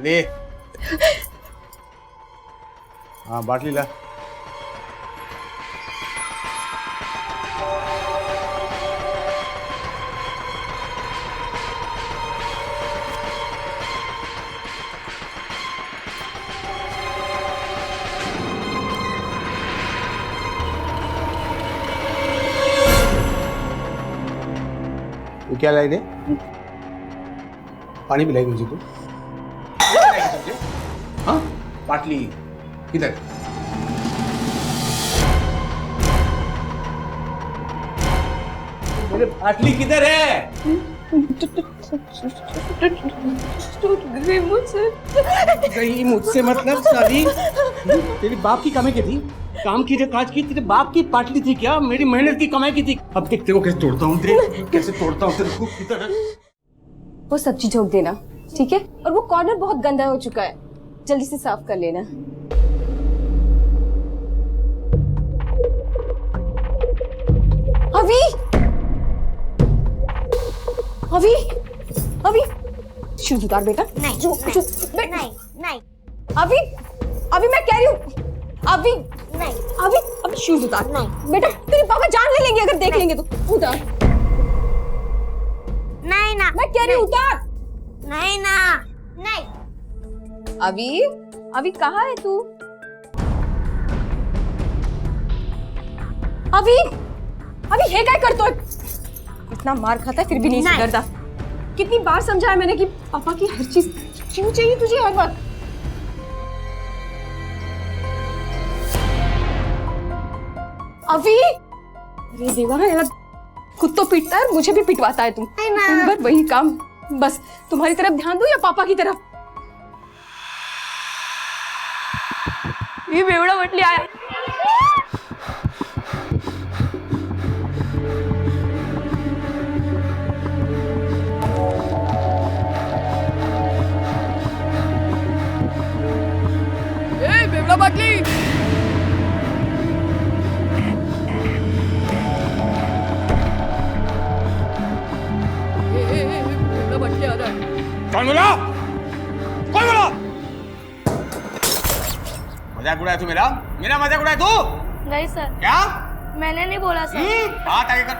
ले। हाँ बाटली ला। ये क्या लाई रे? पानी पिलाई मुझे तू? हाँ? बाटली किधर? मेरे बाटली किधर है? गई मुझसे। गई मुझसे मतलब सारी? तेरी बाप की कमाई की थी? काम की जो काज की तेरे बाप की पाटली थी क्या? मेरी मेहनत की कमाई की थी। अब देख तेरे को कैसे तोड़ता हूँ, देख कैसे तोड़ता हूँ तेरे को किधर है? वो सब्जी झोंक देना, ठीक है? और वो कॉर्नर बहुत गंदा हो चुका है, जल्दी से साफ कर लेना। अभी अभी अभी शूज उतार बेटा। नहीं नहीं अभी अभी मैं कह रही हूँ, अभी नहीं अभी अभी शूज उतार। नहीं बेटा तेरे पापा जान ले लेंगे अगर देख लेंगे तो। उतार। नहीं ना, मैं कह रही हूँ उतार। नहीं ना, नहीं। अभी अभी कहाँ है तू? अभी अभी है क्या करतो है? इतना मार खाता है फिर भी नहीं सुधरता। कितनी बार समझाया मैंने कि पापा की हर चीज क्यों चाहिए तुझे हर वक्त? अभी अरे देवा यार, खुद तो पीटता है मुझे भी पिटवाता है तुम। दिन भर वही काम, बस तुम्हारी तरफ ध्यान दो या पापा की तरफ? ये बेवड़ा बटली आया। ए बेवड़ा बटली, कौन बोला? कौन बोला? मजाक उड़ाया तू मेरा? मेरा मजाक उड़ाया तू? नहीं सर, क्या? मैंने नहीं बोला सर। हाथ आगे कर।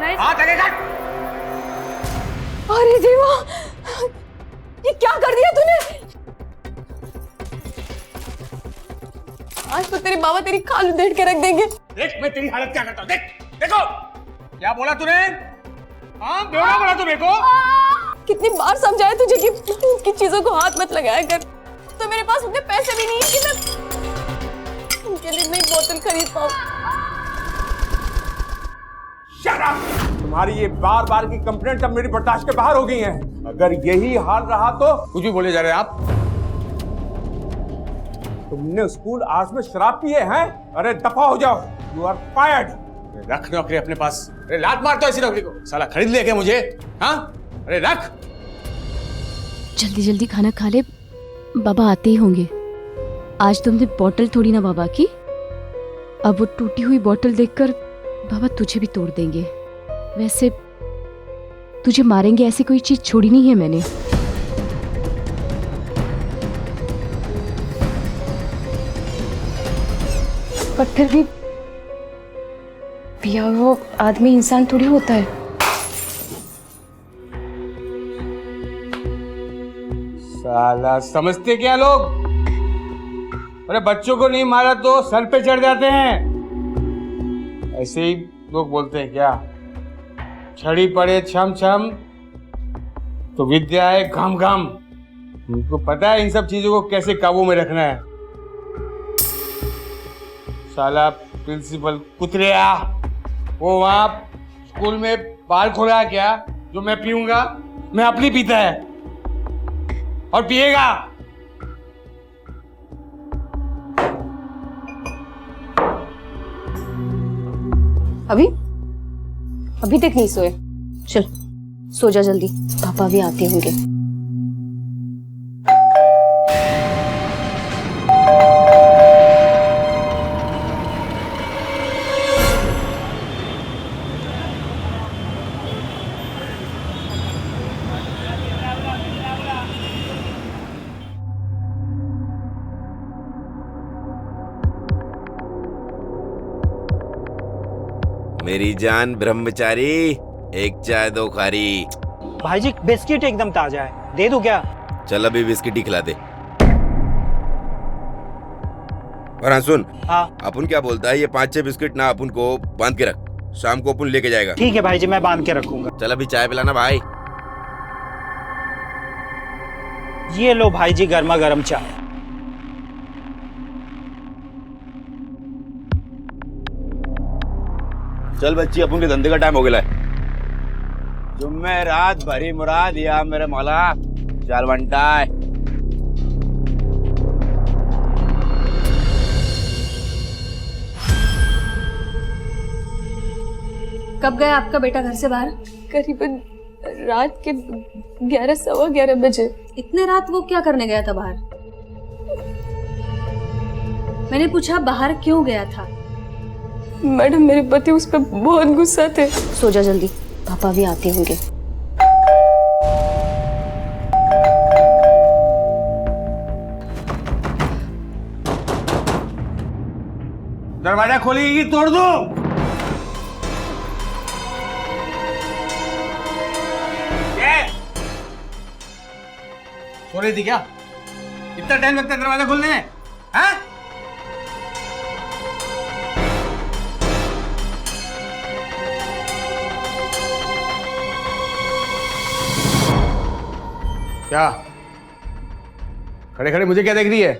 नहीं हाथ आगे कर। अरे देवा, ये क्या कर दिया तूने? आज तो तेरे बाबा तेरी खाल उधेड़ के रख देंगे। देख मैं तेरी हालत क्या करता हूँ, देख देखो क्या बोला तूने? हाँ बेवड़ा बोला तू मेरे को? कितनी बार समझाया तुझे कि की चीजों को हाथ मत लगाया कर। तो मेरे पास उतने पैसे भी नहीं है कि मैं उनके लिए नई बोतल खरीद पाऊँ। Shut up! तुम्हारी ये बार बार की कंप्लेंट अब मेरी बर्दाश्त के बाहर हो गई है। अगर यही हाल रहा तो कुछ भी बोले जा रहे हैं आप? तुमने स्कूल आवर्स में शराब पी है? अरे दफा हो जाओ, यू आर फायर्ड। रख नौकरी अपने पास। अरे लात मारता ऐसी नौकरी को, साला खरीद ले क्या मुझे? हाँ अरे रख। जल्दी जल्दी खाना खा ले, बाबा आते ही होंगे। आज तुमने बोतल तोड़ी ना बाबा की, अब वो टूटी हुई बोतल देखकर बाबा तुझे भी तोड़ देंगे। वैसे तुझे मारेंगे ऐसी कोई चीज छोड़ी नहीं है मैंने। पर फिर भी पिया वो आदमी इंसान थोड़ी होता है। साला समझते क्या लोग? अरे बच्चों को नहीं मारा तो सर पे चढ़ जाते हैं, ऐसे ही लोग बोलते हैं क्या? छड़ी पड़े छम छम तो विद्या है घम घम। उनको पता है इन सब चीजों को कैसे काबू में रखना है। साला प्रिंसिपल कुतरिया, वो वहां स्कूल में बार खोला है क्या जो मैं पीऊंगा? मैं अपनी पीता है और पिएगा। अभी अभी तक नहीं सोए? चल सो जा जल्दी, पापा भी आते होंगे। मेरी जान ब्रह्मचारी, एक चाय दो खारी। भाई जी बिस्किट एकदम ताजा है, दे दूं क्या? चल अभी बिस्किट ही खिला दे। और हाँ सुन, हाँ अपन क्या बोलता है, ये 5-6 बिस्किट ना अपन को बांध के रख, शाम को अपन लेके जाएगा। ठीक है भाई जी, मैं बांध के रखूंगा। चल अभी चाय पिलाना भाई। ये लो भाई जी गर्मा गर्म चाय। चल बच्ची, अपन के धंधे का टाइम हो गया है। जुम्मे रात भरी मुराद या मेरे मौला, चल बंटा। कब गया आपका बेटा घर से बाहर? करीबन रात के 11 सवा 11 बजे। इतने रात वो क्या करने गया था बाहर? मैंने पूछा बाहर क्यों गया था? मैडम मेरे पति उस पर बहुत गुस्सा थे। सो जा जल्दी, पापा भी आते होंगे। दरवाजा खोलिएगी, तोड़ दो। सो रही थी क्या? इतना टाइम लगता है दरवाजा खोलने में? हाँ? क्या खड़े खड़े मुझे क्या देख रही है?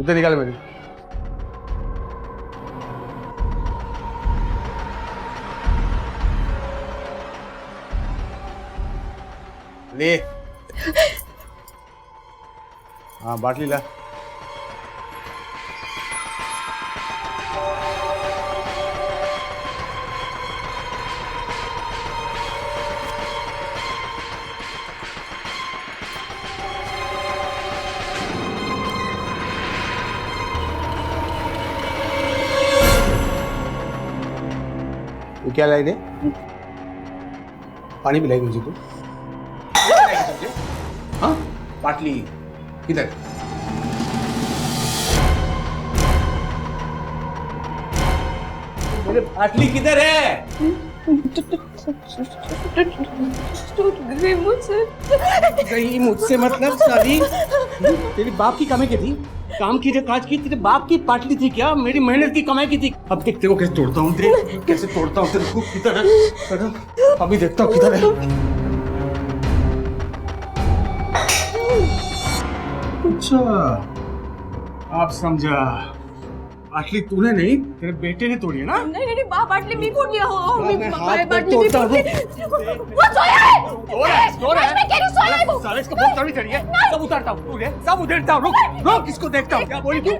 उधर निकाल मेरी। ले हाँ बाटली ला। ये क्या लाई रे? पानी पिलाएगी मुझे तू? हाँ बाटली किधर? मेरे बाटली किधर है? गई मुझसे मतलब साली? तेरी बाप की कमाई की थी, काम की काज की, तेरे बाप की पाटली थी क्या? मेरी मेहनत की कमाई की थी। अब देख तेरे को कैसे तोड़ता हूँ, देख कैसे तोड़ता हूँ तेरे को। किधर है? अभी देखता हूँ किधर है। अच्छा आप समझा, बाटली तूने नहीं तेरे बेटे ने तोड़ी है ना? नहीं नहीं बाटली मैं फोड़ लिया हो। मैं हाथ पर तोड़ता हूँ। वो सोया है। सो रहा है। मैं कह रही हूँ सोया है वो। साले इसको बहुत तगड़ी चढ़ी है। सब उतारता हूँ, तू ले, सब उधेड़ता हूँ। रुक रुक, इसको देखता हूँ। क्या बोली तू?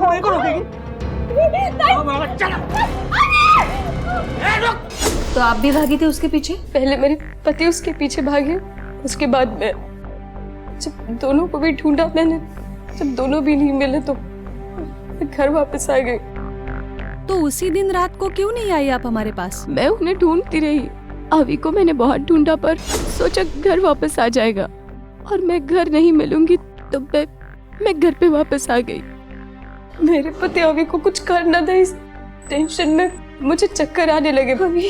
मेरे को रोकेगी? तो आप भी भागी थे उसके पीछे? पहले मेरे पति उसके पीछे भागे, उसके बाद मैं। जब दोनों को भी ढूंढा मैंने, जब दोनों भी नहीं मिले तो मैं घर वापस आ गई। तो उसी दिन रात को क्यों नहीं आई आप हमारे पास? मैं उन्हें ढूंढती रही। अभी को मैंने बहुत ढूंढा पर सोचा घर वापस आ जाएगा, और मैं घर नहीं मिलूंगी तो मैं घर पे वापस आ गई। मेरे पति अभी को कुछ करना था, इस टेंशन में मुझे चक्कर आने लगे। अभी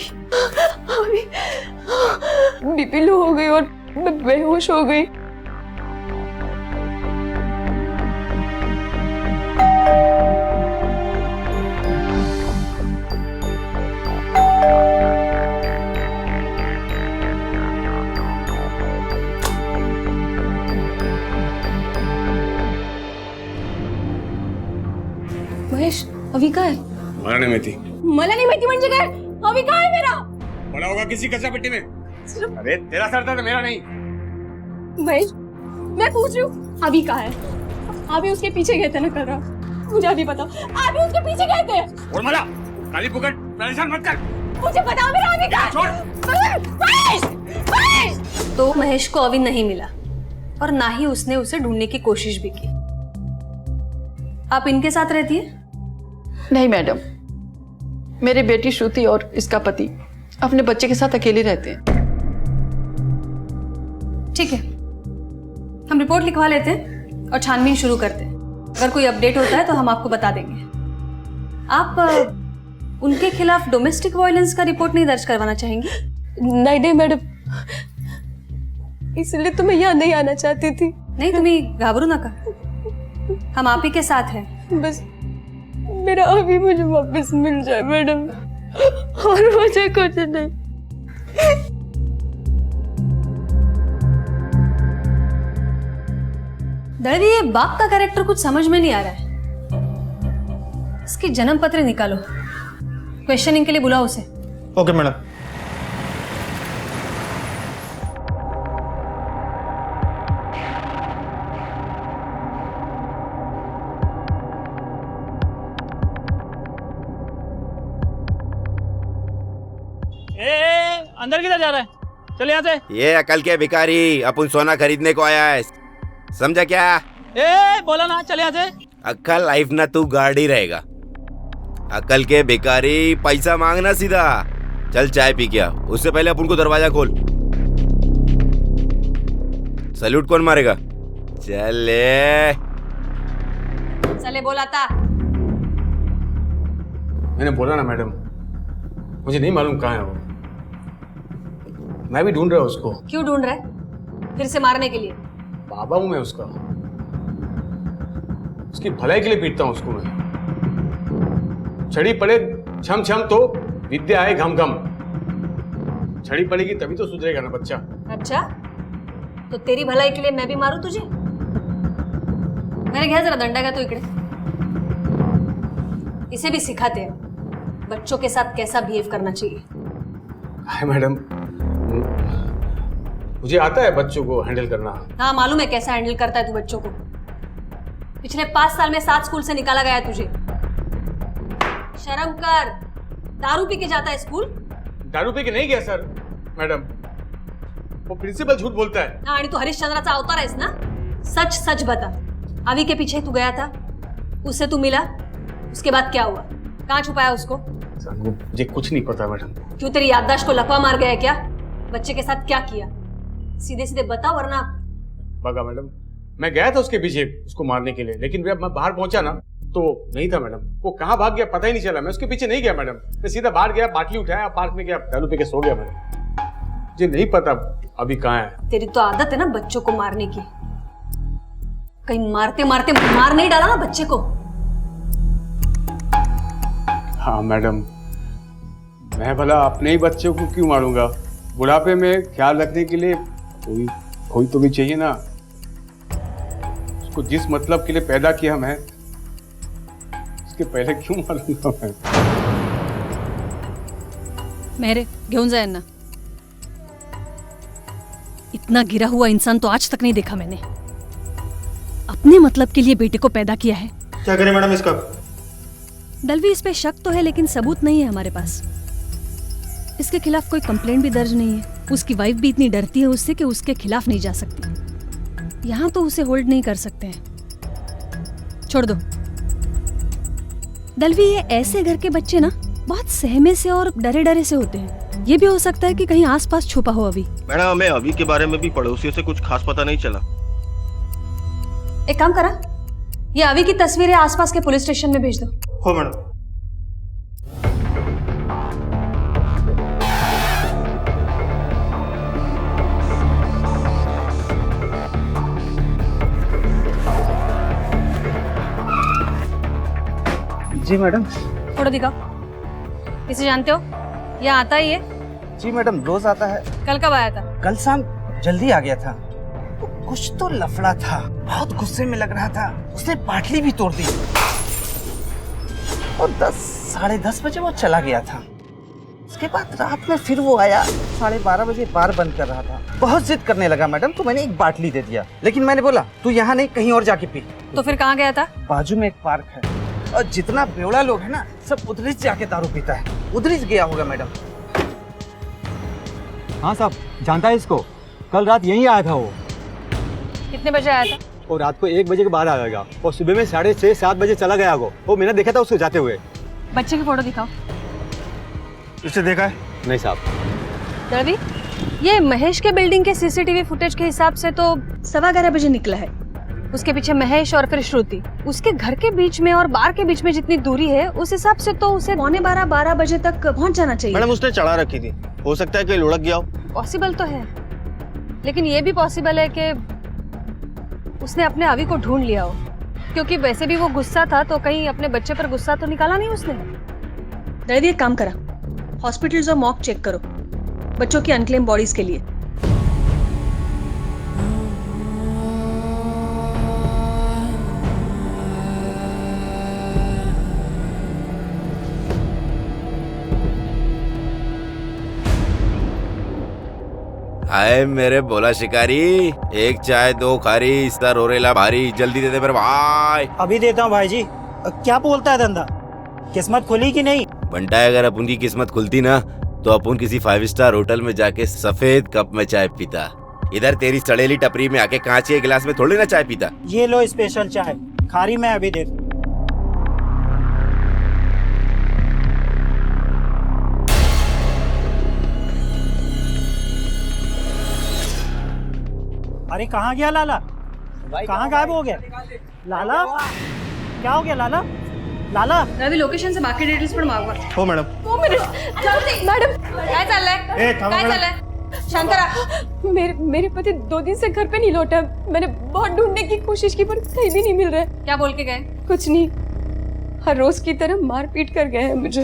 बीपी लो हो गई और मैं बेहोश हो गई। महेश अभी कहाँ है? मला नहीं माहिती। मला नहीं माहिती म्हणजे काय? अभी कहाँ है मेरा? पड़ा होगा किसी कचरा पेटी में। अरे तेरा सर दर्द मेरा नहीं। महेश मैं पूछ रही हूँ अभी कहाँ है? अभी उसके पीछे गए थे ना कल रात, मुझे अभी बताओ। अभी उसके पीछे गए थे। और मला काली पुकट परेशान मत कर। मुझे बताओ मेरा अभी कहाँ है? महेश! तो महेश को अभी नहीं मिला और ना ही उसने उसे ढूंढने की कोशिश भी की। आप इनके साथ रहती है? नहीं मैडम, मेरी बेटी श्रुति और इसका पति अपने बच्चे के साथ अकेले रहते हैं। ठीक है, हम रिपोर्ट लिखवा लेते हैं और छानबीन शुरू करते हैं। अगर कोई अपडेट होता है तो हम आपको बता देंगे। आप उनके खिलाफ डोमेस्टिक वायलेंस का रिपोर्ट नहीं दर्ज करवाना चाहेंगी? नहीं नहीं मैडम, इसलिए तो मैं यहाँ नहीं आना चाहती थी। नहीं, तुम्हें घाबरू ना का, हम आप ही के साथ हैं। बस मेरा अभी मुझे वापस मिल जाए मैडम, और मुझे कुछ नहीं। दर्दी, ये बाप का कैरेक्टर कुछ समझ में नहीं आ रहा है। इसकी जन्म पत्र निकालो, क्वेश्चनिंग के लिए बुलाओ उसे। Okay madam. अंदर किधर जा रहा है? चल यहाँ से। ये अकल के भिखारी, अपन सोना खरीदने को आया है, समझा क्या? ए बोला ना, चल यहाँ से। अक्कल लाइफ ना तू गार्ड ही रहेगा। अकल के भिखारी, पैसा मांगना सीधा। चल चाय पी के आ, उससे पहले अपन को दरवाजा खोल। सैल्यूट कौन मारेगा? चले चले बोला था। मैंने बोला ना मैडम, मुझे नहीं मालूम कहाँ है वो। मैं भी ढूंढ रहा हूँ उसको। क्यों ढूंढ रहा है? फिर से मारने के लिए? बाबा हूँ मैं उसका, उसकी भलाई के लिए पीटता हूँ उसको मैं। छड़ी पड़े छम छम तो विद्या आए घम घम। छड़ी पड़ेगी तभी तो सुधरेगा ना बच्चा। अच्छा, तो तेरी भलाई के लिए मैं भी मारूं तुझे? मेरे घर जरा डंडा का तो इकड़े। इसे भी सिखाते हैं बच्चों के साथ कैसा बिहेव करना चाहिए। हाय मैडम, मुझे आता है बच्चों को हैंडल करना। हाँ मालूम है कैसा हैंडल करता है तू बच्चों को। पिछले 5 साल में 7 स्कूल से निकाला गया तुझे। शर्म कर, दारू पी के जाता है स्कूल? दारू पी के नहीं गया सर मैडम, वो प्रिंसिपल झूठ बोलता है। हाँ, आणि तू हरिश्चंद्राचा अवतार आहेस ना? सच सच बता, अवी के पीछे तू गया था, उससे तू मिला, उसके बाद क्या हुआ? कहाँ छुपाया उसको? मुझे कुछ नहीं पता मैडम। क्यों, तेरी याददाश्त को लकवा मार गया क्या? बच्चे के साथ क्या किया? सीधे सीधे बता वरना। बगा मैडम, मैं गया था उसके पीछे उसको मारने के लिए, लेकिन जब मैं बाहर पहुंचा ना तो नहीं था मैडम। वो कहाँ भाग गया पता ही नहीं चला। मैं उसके पीछे नहीं गया मैडम, मैं सीधा बाहर गया, बाटली उठाया, पार्क में गया, दारू पी के सो गया मैडम। मुझे नहीं पता अभी कहाँ है। तेरी तो आदत है ना बच्चों को मारने की। कहीं मारते मारते मार नहीं डाला ना बच्चे को? हाँ मैडम, मैं भला अपने ही बच्चों को क्यों मारूंगा? बुढ़ापे में ख्याल रखने के लिए कोई तो भी चाहिए ना। उसको जिस मतलब के लिए पैदा किया मैं, उसके पहले क्यों मारूंगा मैं? मेरे घेऊन जाए ना। इतना गिरा हुआ इंसान तो आज तक नहीं देखा मैंने। अपने मतलब के लिए बेटे को पैदा किया है। क्या करें मैडम इसका? दलवी, इस पे शक तो है लेकिन सबूत नहीं है हमारे पास। इसके खिलाफ कोई कंप्लेंट भी दर्ज नहीं है। उसकी वाइफ भी इतनी डरती है उससे कि उसके खिलाफ नहीं जा सकती। यहाँ तो उसे होल्ड नहीं कर सकते हैं। छोड़ दो। दलवी, ये ऐसे घर के बच्चे ना बहुत सहमे से और डरे डरे से होते हैं। ये भी हो सकता है कि कहीं आसपास छुपा हो अभी। मैडम, हमें अभी के बारे में भी पड़ोसियों से कुछ खास पता नहीं चला। एक काम करा, ये अभी की तस्वीरें आसपास के पुलिस स्टेशन में भेज दो। हो मैडम। जी मैडम। फोटो दिखाओ। इसे जानते हो? यह आता ही है? जी मैडम, रोज आता है। कल कब आया था? कल शाम जल्दी आ गया था। कुछ तो लफड़ा था, बहुत गुस्से में लग रहा था, उसने बाटली भी तोड़ दी और 10-10:30 बजे वो चला गया था। उसके बाद रात में फिर वो आया, 12:30 बजे बार बंद कर रहा था। बहुत जिद करने लगा मैडम, तो मैंने एक बाटली दे दिया, लेकिन मैंने बोला तू यहाँ नहीं कहीं और जाके पी। तो फिर कहाँ गया था? बाजू में एक पार्क है और जितना बेवड़ा लोग है ना सब उधर ही जाके दारू पीता है, उधर ही गया होगा मैडम। हाँ साहब, जानता है इसको, कल रात यहीं आया था वो। कितने बजे आया था? और रात को 1 बजे के बाद आएगा और सुबह में 6:30-7 बजे चला गया वो मैंने देखा था उसको जाते हुए। बच्चे की फोटो दिखाओ। इसे देखा है? नहीं साहब। दलवी, ये महेश के बिल्डिंग के सीसीटीवी फुटेज के हिसाब से तो 11:15 बजे निकला है। उसके पीछे महेश और फिर श्रुति। उसके घर के बीच में और बार के बीच में जितनी दूरी है उस हिसाब से तो उसे 12:45 बजे तक पहुंच जाना चाहिए। मैडम उसने चढ़ा रखी थी, हो सकता है कि लुढ़क गया हो। पॉसिबल तो है, लेकिन ये भी पॉसिबल है कि उसने अपने अवी को ढूंढ लिया हो, क्योंकि वैसे भी वो गुस्सा था तो कहीं अपने बच्चे पर गुस्सा तो निकाला नहीं उसने। दर्दी एक काम करा, हॉस्पिटल्स और मॉक चेक करो बच्चों की अनक्लेम बॉडीज के लिए। आए मेरे बोला शिकारी, एक चाय दो खारी, इसका रोरेला भारी, जल्दी दे दे मेरे भाई। अभी देता हूँ भाई जी। क्या बोलता है धंधा, किस्मत खुली कि नहीं? बंटा अगर अपन की किस्मत खुलती ना तो अपन किसी 5 स्टार होटल में जाके सफेद कप में चाय पीता। इधर तेरी सड़ेली टपरी में आके कांच के गिलास में थोड़ी ना चाय पीता। ये लो स्पेशल चाय, खारी मैं अभी देता हूँ। अरे कहाँ गया लाला? कहाँ गायब हो गया लाला? क्या हो गया लाला? लाला रवि लोकेशन से बाकी डिटेल्स पण मागवा। हो मैडम। 2 मिनिट मॅडम काय चाललंय? काय चाललंय? शांत रहा। मेरे पति 2 दिन से घर पे नहीं लौटा। मैंने बहुत ढूंढने की कोशिश की पर कहीं भी नहीं मिल रहा है। क्या बोल के गए? कुछ नहीं, हर रोज की तरह मार पीट कर गए हैं मुझे।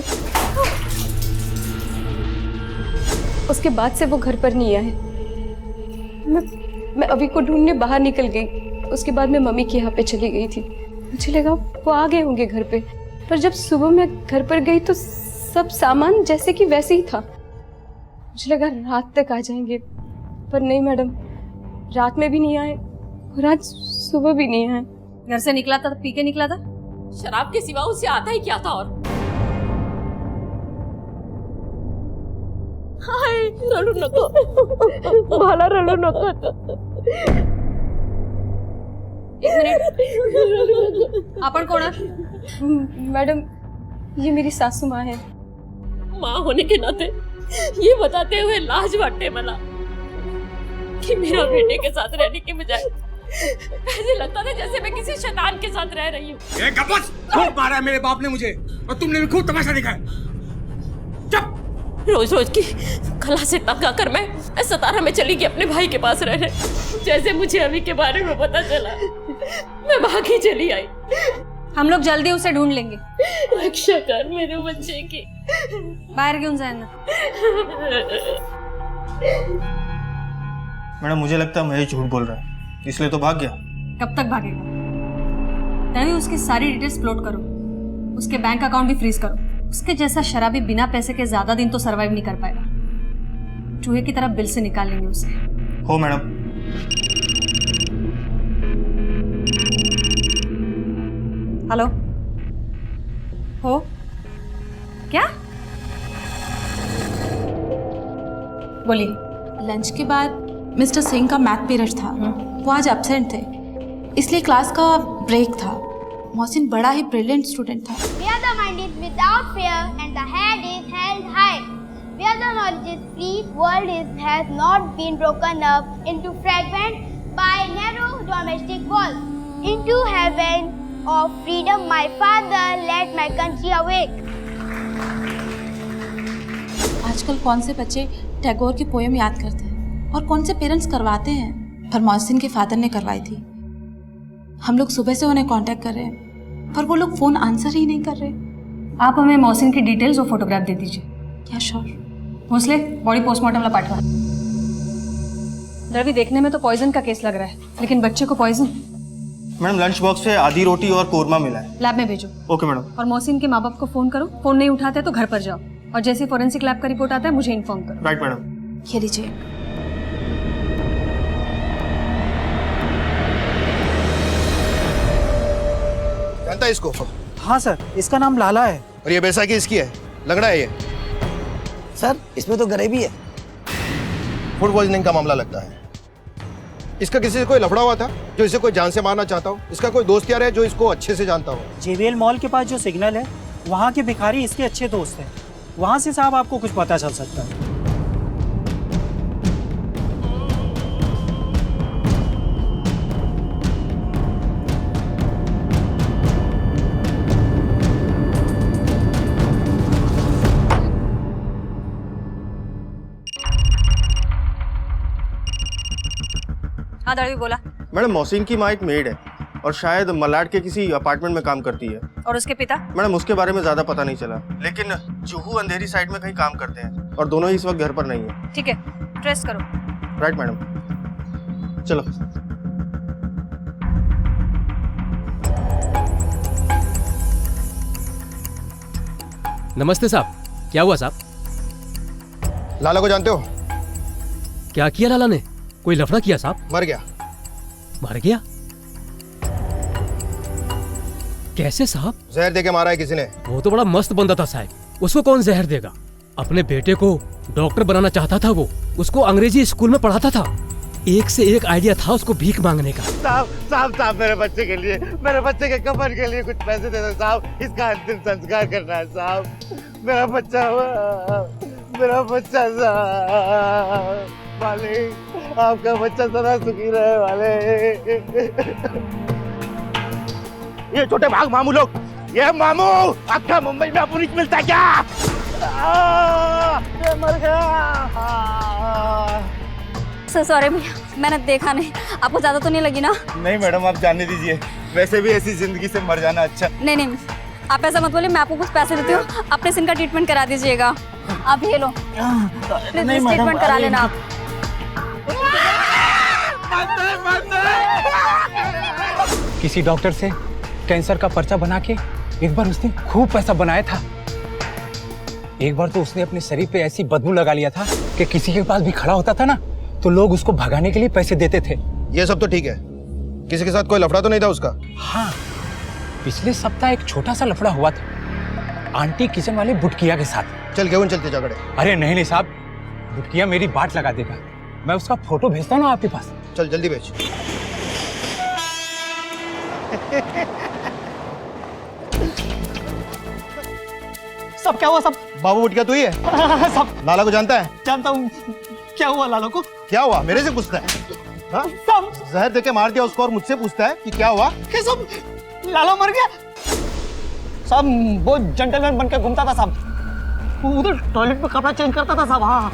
उसके बाद से वो घर पर नहीं आए। मैं अभी को ढूंढने बाहर निकल गई। उसके बाद मैं मम्मी के यहाँ पे चली गई थी। मुझे लगा वो आ गए होंगे घर पे, पर जब सुबह मैं घर पर गई तो सब सामान जैसे कि वैसे ही था। मुझे लगा रात तक आ जाएंगे, पर नहीं मैडम, रात में भी नहीं आए और आज सुबह भी नहीं आए। घर से निकला था तो पी के निकला था? शराब के सिवा उससे आता ही क्या था? और हाय रडू नको, मला रडू नको। एक मिनिट, आपण कोण आहात? मैडम ये मेरी सासू माँ है। माँ होने के नाते ये बताते हुए लाज वाटते मला कि मेरा बेटे के साथ रहने के बजाय ऐसे लगता था जैसे मैं किसी शैतान के साथ रह रही हूँ। खूब मारा मेरे बाप ने मुझे और तुमने भी खूब तमाशा दिखाया। चुप। रोज रोज की कला से तंग आकर मैं सतारा में चली गई अपने भाई के पास रहने। जैसे मुझे अभी के बारे में पता चला मैं भागी चली आई। हम लोग जल्दी उसे ढूंढ लेंगे। रक्षा कर मेरे बच्चे की। बाहर क्यों जाना? मैडम मुझे लगता है महेश झूठ बोल रहा है, इसलिए तो भाग गया। कब तक भागेगा? तभी उसकी सारी डिटेल्स प्लॉट करो, उसके बैंक अकाउंट भी फ्रीज करो। उसके जैसा शराबी बिना पैसे के ज्यादा दिन तो सरवाइव नहीं कर पाएगा। चूहे की तरह बिल से निकाल लेंगे उसे। हो मैडम। हेलो, हो क्या? बोलिए। लंच के बाद मिस्टर सिंह का मैथ पीरियड था, वो आज एब्सेंट थे, इसलिए क्लास का ब्रेक था। मोहसिन बड़ा ही ब्रिलियंट स्टूडेंट था। Where the mind is without fear and the head is held high, where the knowledge is free, world has not been broken up into fragments by narrow domestic walls. Into heaven of freedom, my father led my country awake. आजकल कौन से बच्चे टैगोर की poem याद करते हैं और कौन से पेरेंट्स करवाते हैं, पर मोहसिन के फादर ने करवाई थी। हम लोग सुबह से उन्हें कांटेक्ट कर रहे हैं पर वो लोग फोन आंसर ही नहीं कर रहे। आप हमें मोहसिन की डिटेल्स और फोटोग्राफ दे दीजिए। क्या श्योर? भोसले बॉडी पोस्टमार्टम ला पाठवा। रवि देखने में तो पॉइजन का केस लग रहा है, लेकिन बच्चे को पॉइजन। मैडम लंच बॉक्स से आधी रोटी और कोरमा मिला है। लैब में भेजो। Okay madam. और मोहसिन के माँ बाप को फोन करो, फोन नहीं उठाते तो घर पर जाओ और जैसे फोरेंसिक लैब का रिपोर्ट आता है मुझे इन्फॉर्म करो। Right madam. ये लीजिए। जानता है इसको? हाँ सर, इसका नाम लाला है। और ये बैसाखी इसकी है, लगना है ये। सर इसमें तो गरीबी है। फूड पॉइजनिंग का मामला लगता है। इसका किसी से कोई लफड़ा हुआ था जो इसे कोई जान से मारना चाहता हो? इसका कोई दोस्त यार है जो इसको अच्छे से जानता हो? जेवीएल मॉल के पास जो सिग्नल है वहाँ के भिखारी इसके अच्छे दोस्त हैं। वहाँ से साहब आपको कुछ पता चल सकता है। हाँ दड़वी बोला। मैडम मोहसिन की माँ एक मेड है और शायद मलाड के किसी अपार्टमेंट में काम करती है। और उसके पिता? मैडम उसके बारे में ज्यादा पता नहीं चला, लेकिन जुहू अंधेरी साइड में कहीं काम करते हैं और दोनों ही इस वक्त घर पर नहीं है। ठीक है, ट्रेस करो। राइट मैडम, चलो। नमस्ते साहब, क्या हुआ साहब? लाला को जानते हो? क्या किया लाला ने? कोई लफड़ा किया साहब? मर गया। मर गया? कैसे साहब? जहर देके मारा है किसी ने। वो तो बड़ा मस्त बंदा था साहब, उसको कौन जहर देगा? अपने बेटे को डॉक्टर बनाना चाहता था वो, उसको अंग्रेजी स्कूल में पढ़ाता था, एक से एक आइडिया था उसको भीख मांगने का। साहब साहब साहब, मेरे बच्चे के लिए, मेरे बच्चे के कफन के लिए कुछ पैसे दे दो साहब, इसका अंतिम संस्कार करना है साहब। मेरा बच्चा साहब, मालिक आपका बच्चा सदा सुखी रहे वाले। ये छोटे भाग मामू लोग, ये मामू आपका मुंबई में पुलिस मिलता है क्या? ये मर गया। सॉरी भैया, मैंने देखा नहीं। आपको ज्यादा तो नहीं लगी ना? नहीं मैडम, आप जाने दीजिए, वैसे भी ऐसी जिंदगी से मर जाना अच्छा। नहीं नहीं, आप ऐसा मत बोलिए, मैं आपको कुछ पैसे देती हूँ, अपने सिन का ट्रीटमेंट करा दीजिएगा। आप ये लो, प्लीज ट्रीटमेंट करा लेना आप। किसी डॉक्टर से कैंसर का पर्चा बना के एक बार उसने खूब पैसा बनाया था। एक बार तो उसने अपने शरीर पे ऐसी बदबू लगा लिया था कि किसी के पास भी खड़ा होता था ना तो लोग उसको भगाने के लिए पैसे देते थे। ये सब तो ठीक है, किसी के साथ कोई लफड़ा तो नहीं था उसका? हाँ, पिछले सप्ताह एक छोटा सा लफड़ा हुआ था आंटी किचन वाले बुटकिया के साथ। चल गेहूं चलते झगड़े। अरे नहीं नहीं साहब, बुटकिया मेरी बाट लगा देगा, मैं उसका फोटो भेजता हूँ ना आपके पास। चल जल्दी भेज। सब क्या हुआ सब? बाबू बुटकिया तू ही है? सब लाला को जानता है? जानता हूँ। क्या हुआ लाला को? क्या हुआ मेरे से पूछता है? हाँ? जहर देके मार दिया उसको और मुझसे पूछता है कि क्या हुआ? सब लाला मर गया साहब। वो जेंटलमैन बनकर घूमता था साहब, उधर टॉयलेट में कपड़ा चेंज करता था साहब। हाँ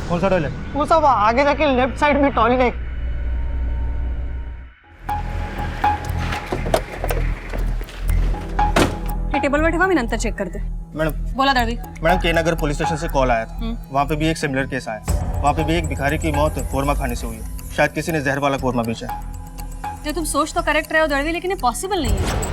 कौन सा टॉयलेट? वो सब आगे जाके लेफ्ट साइड में टॉयलेट है। ये टेबल पर ठेवा, मैं नंतर चेक करते। मैडम बोला दड़वी। मैडम के नगर पुलिस स्टेशन से कॉल आया था, वहाँ पे भी एक सिमिलर केस आया। वहाँ पे भी एक भिखारी की मौत कोरमा खाने से हुई है, शायद किसी ने जहर वाला कोरमा बेचा है। ये तुम सोच तो करेक्ट रहे हो दड़वी, लेकिन ये पॉसिबल नहीं है।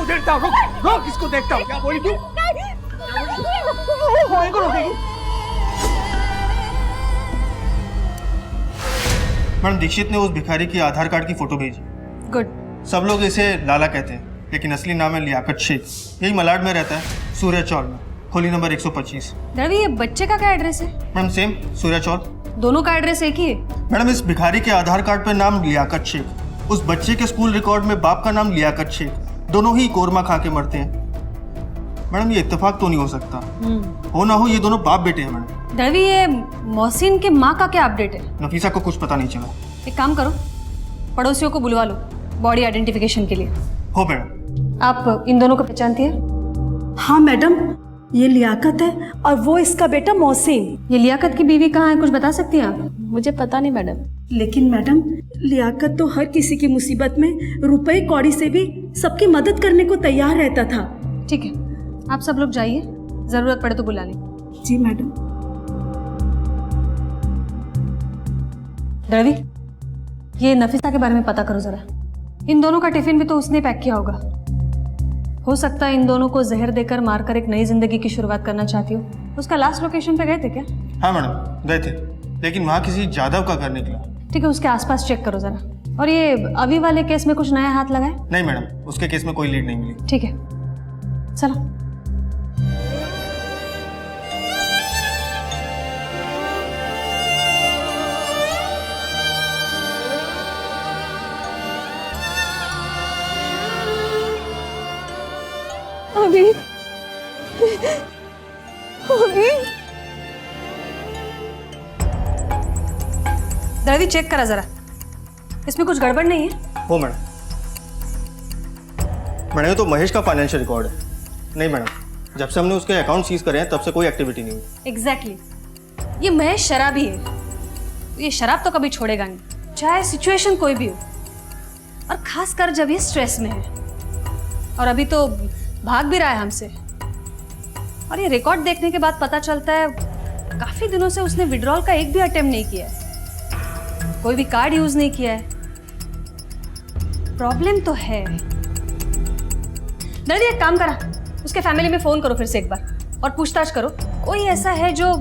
देखता हूँ, रोक इसको, देखता हूँ। क्या बोली तू? मैडम दीक्षित ने उस भिखारी की आधार कार्ड की फोटो भेजी। गुड। सब लोग इसे लाला कहते हैं, लेकिन असली नाम है लियाकत शेख। यही मलाड में रहता है, सूर्य चौल में, होली नंबर 125। दड़वी, ये बच्चे का क्या एड्रेस है? मैडम सेम, सूर्य चौल। दोनों का एड्रेस एक ही है? मैडम इस भिखारी के आधार कार्ड पे नाम लियाकत शेख, उस बच्चे के स्कूल रिकॉर्ड में बाप का नाम लियाकत शेख। दोनों ही कोरमा खा के मरते हैं। मैडम ये इत्तेफाक तो नहीं हो सकता, हो ना हो ये दोनों बाप बेटे हैं। मैडम दड़वी, ये मोहसिन के माँ का क्या अपडेट है? नफीसा को कुछ पता नहीं चला। एक काम करो, पड़ोसियों को बुलवा लो बॉडी आइडेंटिफिकेशन के लिए। हो मैडम। आप इन दोनों को पहचानती है? हाँ मैडम, ये लियाकत है और वो इसका बेटा मोहसिन। ये लियाकत की बीवी कहाँ है, कुछ बता सकती हैं आप? मुझे पता नहीं मैडम। लेकिन मैडम, लियाकत तो हर किसी की मुसीबत में रुपए कौड़ी से भी सबकी मदद करने को तैयार रहता था। ठीक है, आप सब लोग जाइए, जरूरत पड़े तो बुला लें। जी मैडम। दड़वी, ये नफीसा के बारे में पता करो जरा। इन दोनों का टिफिन भी तो उसने पैक किया होगा। हो सकता है इन दोनों को जहर देकर मारकर एक नई जिंदगी की शुरुआत करना चाहती हो। उसका लास्ट लोकेशन पे गए थे क्या? हाँ मैडम गए थे, लेकिन वहाँ किसी जादव का घर निकला। ठीक है, उसके आसपास चेक करो जरा। और ये अभी वाले केस में कुछ नया हाथ लगाए? नहीं मैडम, उसके केस में कोई लीड नहीं मिली। ठीक है, चलो। अभी अभी द्रवी चेक करा जरा, इसमें कुछ गड़बड़ नहीं है? हो मैडम। मैडम ये तो महेश का फाइनेंशियल रिकॉर्ड है। नहीं मैडम, जब से हमने उसके अकाउंट सीज करे हैं तब से कोई एक्टिविटी नहीं हुई। एग्जैक्टली ये महेश शराबी है, ये शराब तो कभी छोड़ेगा नहीं, चाहे सिचुएशन कोई भी हो, और खासकर जब ये स्ट्रेस में है। और अभी तो भाग भी रहा है हमसे। और ये रिकॉर्ड देखने के बाद पता चलता है काफी दिनों से उसने विड्रॉल का एक भी अटेम्प्ट नहीं किया है, कोई भी कार्ड यूज नहीं किया है। प्रॉब्लम तो है। दर्दी एक काम करा, उसके फैमिली में फोन करो फिर से एक बार और पूछताछ करो, कोई ऐसा है जो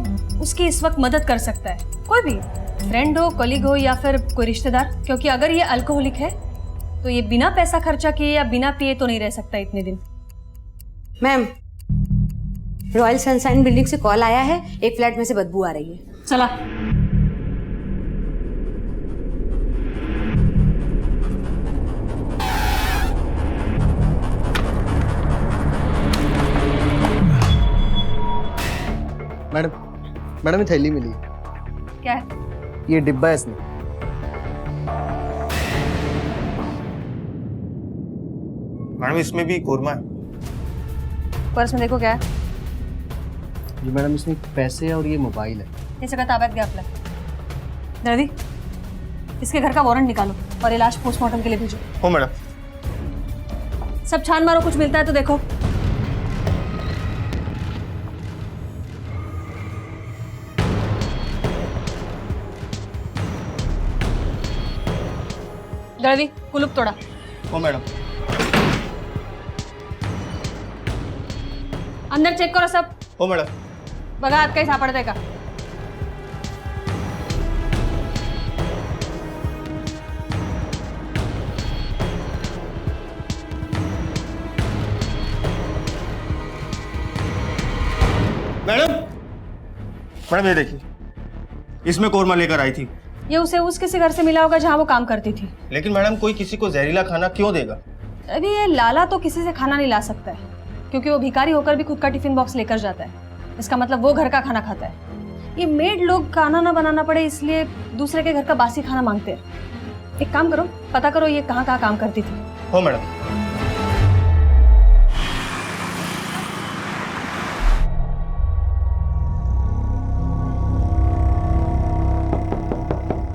उसकी इस वक्त मदद कर सकता है, कोई भी फ्रेंड हो, कलीग हो या फिर कोई रिश्तेदार। क्योंकि अगर ये अल्कोहलिक है तो ये बिना पैसा खर्चा किए या बिना पिए तो नहीं रह सकता इतने दिन। मैम, रॉयल सनशाइन बिल्डिंग से कॉल आया है, एक फ्लैट में से बदबू आ रही है। चला। मैडम ये थैली मिली। क्या है? ये डिब्बा है इसमें। मैडम इसमें भी कोरमा है। पर्स में देखो क्या है। जी मैडम इसमें पैसे और ये मोबाइल है। ये जगह ताबत गया अपना। दर्दी इसके घर का वारंट निकालो और ये लाश पोस्टमार्टम के लिए भेजो। हो मैडम। सब छान मारो, कुछ मिलता है तो देखो। दर्दी कुलूप तोड़ा। हो मैडम। अंदर चेक करो सब। हो मैडम। बघा आत काही सापडतंय का? मैडम ये देखिए, इसमें कोरमा लेकर आई थी। ये उसे उस किसी घर से मिला होगा जहाँ वो काम करती थी। लेकिन मैडम कोई किसी को जहरीला खाना क्यों देगा? अभी ये लाला तो किसी से खाना नहीं ला सकता है, क्योंकि वो भिखारी होकर भी खुद का टिफिन बॉक्स लेकर जाता है। इसका मतलब वो घर का खाना खाता है। ये मेड लोग खाना ना बनाना पड़े इसलिए दूसरे के घर का बासी खाना मांगते हैं। एक काम करो, पता करो ये कहाँ काम करती थी। हो मैडम।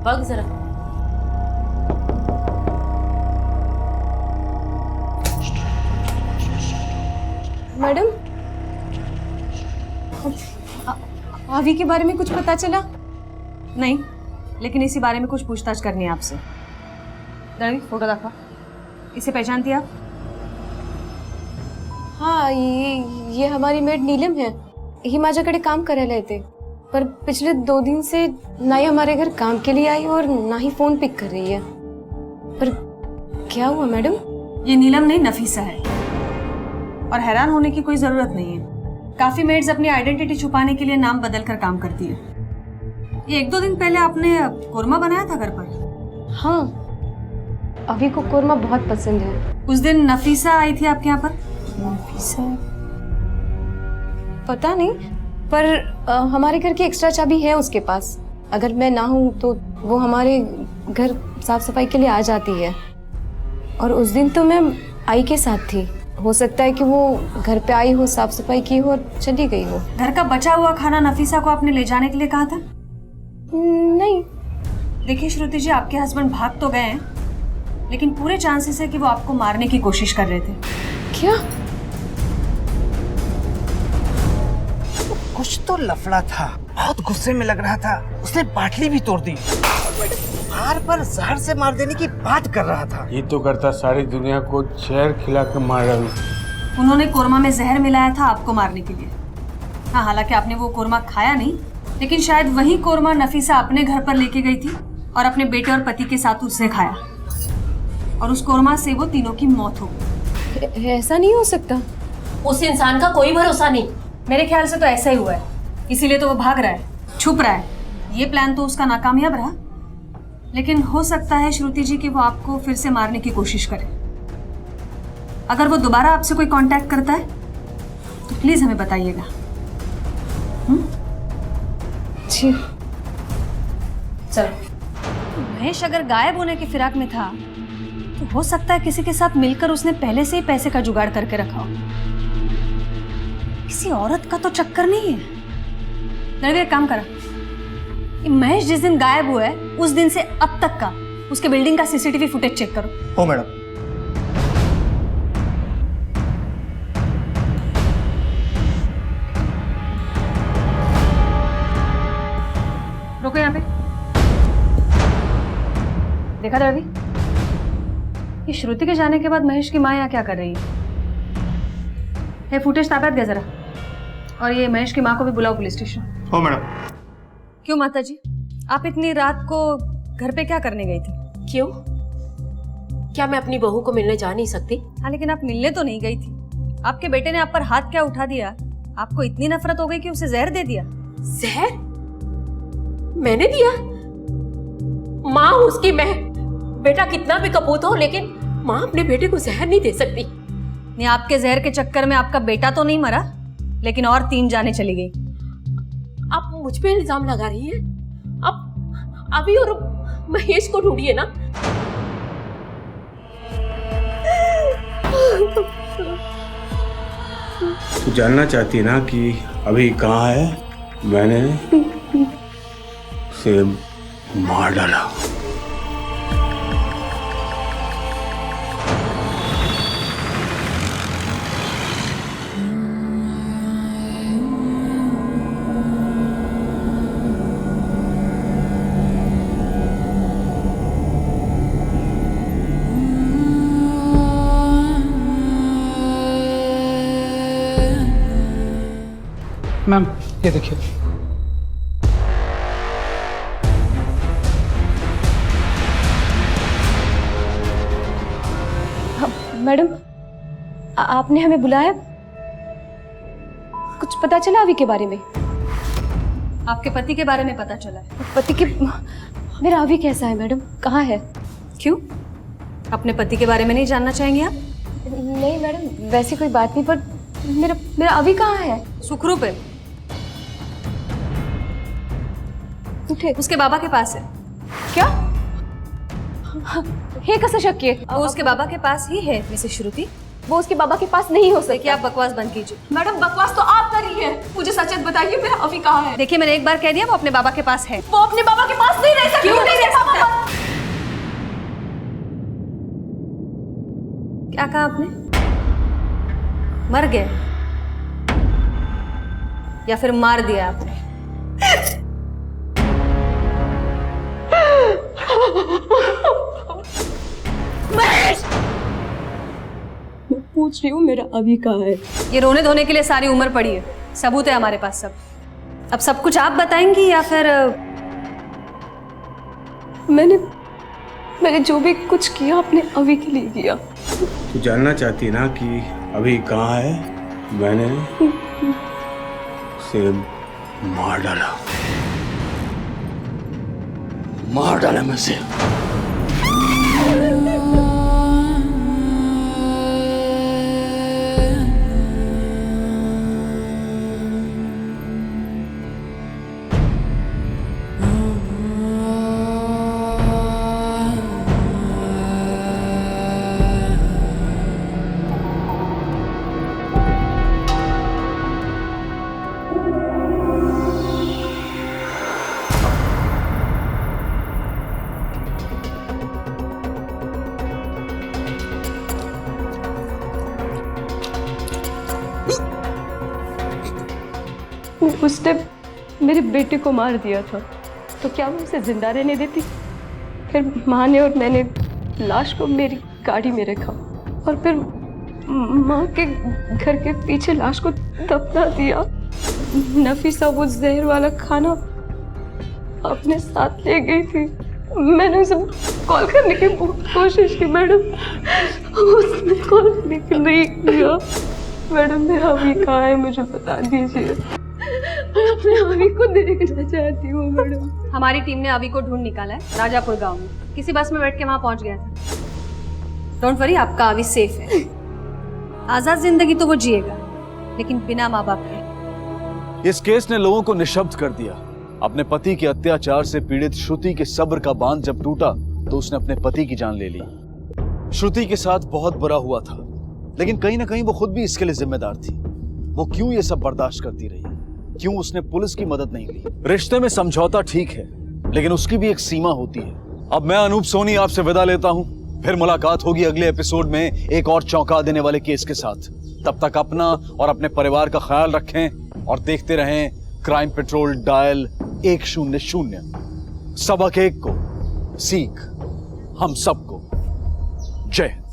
बग जरा। मैडम आवी के बारे में कुछ पता चला? नहीं, लेकिन इसी बारे में कुछ पूछताछ करनी है आपसे। दर्दी फोटो देखो, इसे पहचानती आप? हाँ, ये हमारी मेड नीलम है। ही माझ्याकडे काम करायला येते, पर पिछले 2 दिन से ना ही हमारे घर काम के लिए आई और ना ही फोन पिक कर रही है। पर क्या हुआ मैडम? ये नीलम नहीं, नफीसा है। और हैरान होने की कोई जरूरत नहीं है। काफी मेड्स अपनी आइडेंटिटी छुपाने के लिए नाम बदल कर काम करती है। ये 1-2 दिन पहले आपने कोरमा बनाया था घर पर। हाँ, अभी को कोरमा बहुत पसंद है। उस दिन नफीसा आई थी आपके यहाँ पर? नफीसा पता नहीं, पर हमारे घर की एक्स्ट्रा चाबी है उसके पास। अगर मैं ना हूँ तो वो हमारे घर साफ सफाई के लिए आ जाती है। और उस दिन तो मैं आई के साथ थी। हो सकता है कि वो घर पे आई हो, साफ सफाई की हो और चली गई हो। घर का बचा हुआ खाना नफीसा को आपने ले जाने के लिए कहा था? नहीं। देखिए श्रुति जी, आपके हस्बैंड भाग तो गए हैं, लेकिन पूरे चांसेस है कि वो आपको मारने की कोशिश कर रहे थे। क्या? कुछ तो लफड़ा था, बहुत गुस्से में लग रहा था। उसने बाटली भी तोड़ दी और मेरे बार बार जहर से मार देने की बात कर रहा था। ये तो करता सारी दुनिया को जहर खिला के मार रहा हूँ। उन्होंने कोरमा में जहर मिलाया था आपको मारने के लिए। हाँ, हालांकि आपने वो कोरमा खाया नहीं, लेकिन शायद वही कोरमा नफीसा अपने घर पर लेके गई थी और अपने बेटे और पति के साथ उसने खाया, और उस कोरमा से वो तीनों की मौत हो गई। ऐसा नहीं हो सकता। उस इंसान का कोई भरोसा नहीं। मेरे ख्याल से तो ऐसा ही हुआ है, इसीलिए तो वो भाग रहा है, छुप रहा है। ये प्लान तो उसका नाकामयाब रहा, लेकिन हो सकता है श्रुति जी कि वो आपको फिर से मारने की कोशिश करे। अगर वो दोबारा आपसे कोई कांटेक्ट करता है तो प्लीज हमें बताइएगा। जी चलो। महेश अगर गायब होने की फिराक में था तो हो सकता है किसी के साथ मिलकर उसने पहले से ही पैसे का जुगाड़ करके रखा हो। किसी औरत का तो चक्कर नहीं है। रणवीर एक काम करा, महेश जिस दिन गायब हुआ है उस दिन से अब तक का उसके बिल्डिंग का सीसीटीवी फुटेज चेक करो। हो मैडम। रुको यहाँ पे। देखा था रवि, ये श्रुति के जाने के बाद महेश की माँ यहाँ क्या कर रही है? ये फुटेज ताबत दे जरा, और ये महेश की माँ को भी बुलाओ पुलिस स्टेशन। हो मैडम। क्यों माता जी, आप इतनी रात को घर पे क्या करने गई थी? क्यों? क्या मैं अपनी बहू को मिलने जा नहीं सकती? हाँ, लेकिन आप मिलने तो नहीं गई थी। आपके बेटे ने आप पर हाथ क्या उठा दिया? आपको इतनी नफरत हो गई कि उसे जहर दे दिया। जहर? मैंने दिया? माँ उसकी, मैं बेटा कितना भी कपूत हो, लेकिन माँ अपने बेटे को जहर नहीं दे सकती। नहीं, आपके जहर के चक्कर में आपका बेटा तो नहीं मरा, लेकिन और 3 जानें चली गई। आप मुझ पे इल्जाम लगा रही हैं? अब अभी और महेश को ढूंढिए ना। तू जानना चाहती ना कि अभी कहाँ है? मैंने उसे मार डाला। मैम ये देखिए। मैडम, आपने हमें बुलाया? कुछ पता चला अभी के बारे में? आपके पति के बारे में पता चला है। पति के? मेरा अभी कैसा है मैडम? कहाँ है? क्यों, अपने पति के बारे में नहीं जानना चाहेंगे आप? नहीं मैडम, वैसी कोई बात नहीं, पर मेरा अभी कहाँ है? सुखरूप है, उठे, उसके बाबा के पास है। क्या? हे कसं शक्य है? वो उसके बाबा के पास ही है मिसेस श्रुति। वो उसके बाबा के पास नहीं हो सकता। देखिए, आप बकवास बंद कीजिए। मैडम, बकवास तो आप कर रही हैं। मुझे सच बताइए, मेरा अभी कहाँ है? देखिए, मैंने एक बार कह दिया, वो अपने बाबा के पास है। वो अपने बाबा के पास नहीं रह सकती। क्यों नहीं रह सकता? क्या कहा आपने? मर गए या फिर मार दिया आपने? मैं पूछ रही हूँ, मेरा अभी कहाँ है? ये रोने धोने के लिए सारी उम्र पड़ी है, सबूत है हमारे पास सब। अब सब कुछ आप बताएंगी या फिर? मैंने जो भी कुछ किया अपने अभी के लिए किया। तू जानना चाहती ना कि अभी कहाँ है? मैंने उसे मार डाला। मार डाला मैं उसे। उसने मेरे बेटे को मार दिया था, तो क्या मैं उसे जिंदा रहने देती? फिर माँ ने और मैंने लाश को मेरी गाड़ी में रखा और फिर माँ के घर के पीछे लाश को दफना दिया। नफीसा वो जहर वाला खाना अपने साथ ले गई थी। मैंने उसे कॉल करने की कोशिश की मैडम, उसने कॉल करने की नहीं किया। मैडम, मेरा अभी कहाँ है, मुझे बता दीजिए। मैं अपने अभी को देखना चाहती हूँ मैडम। हमारी टीम ने अभी को ढूंढ निकाला है राजापुर गांव में। किसी बस में बैठ के वहां पहुंच गया था। डोंट वरी, आपका अभी सेफ है। आजाद जिंदगी तो वो जिएगा, लेकिन बिना माँ बाप के। इस केस ने लोगों को निशब्द कर दिया। अपने पति के अत्याचार से पीड़ित श्रुति के सब्र का बांध जब टूटा तो उसने अपने पति की जान ले ली। श्रुति के साथ बहुत बुरा हुआ था, लेकिन कहीं ना कहीं वो खुद भी इसके लिए जिम्मेदार थी। वो क्यों ये सब बर्दाश्त करती रही? क्यों उसने पुलिस की मदद नहीं ली? रिश्ते में समझौता ठीक है, लेकिन उसकी भी एक सीमा होती है। अब मैं अनूप सोनी आपसे विदा लेता हूं। फिर मुलाकात होगी अगले एपिसोड में एक और चौंका देने वाले केस के साथ। तब तक अपना और अपने परिवार का ख्याल रखें और देखते रहें क्राइम पेट्रोल डायल 100। सबक एक को, सीख हम सबको। जय हिंद।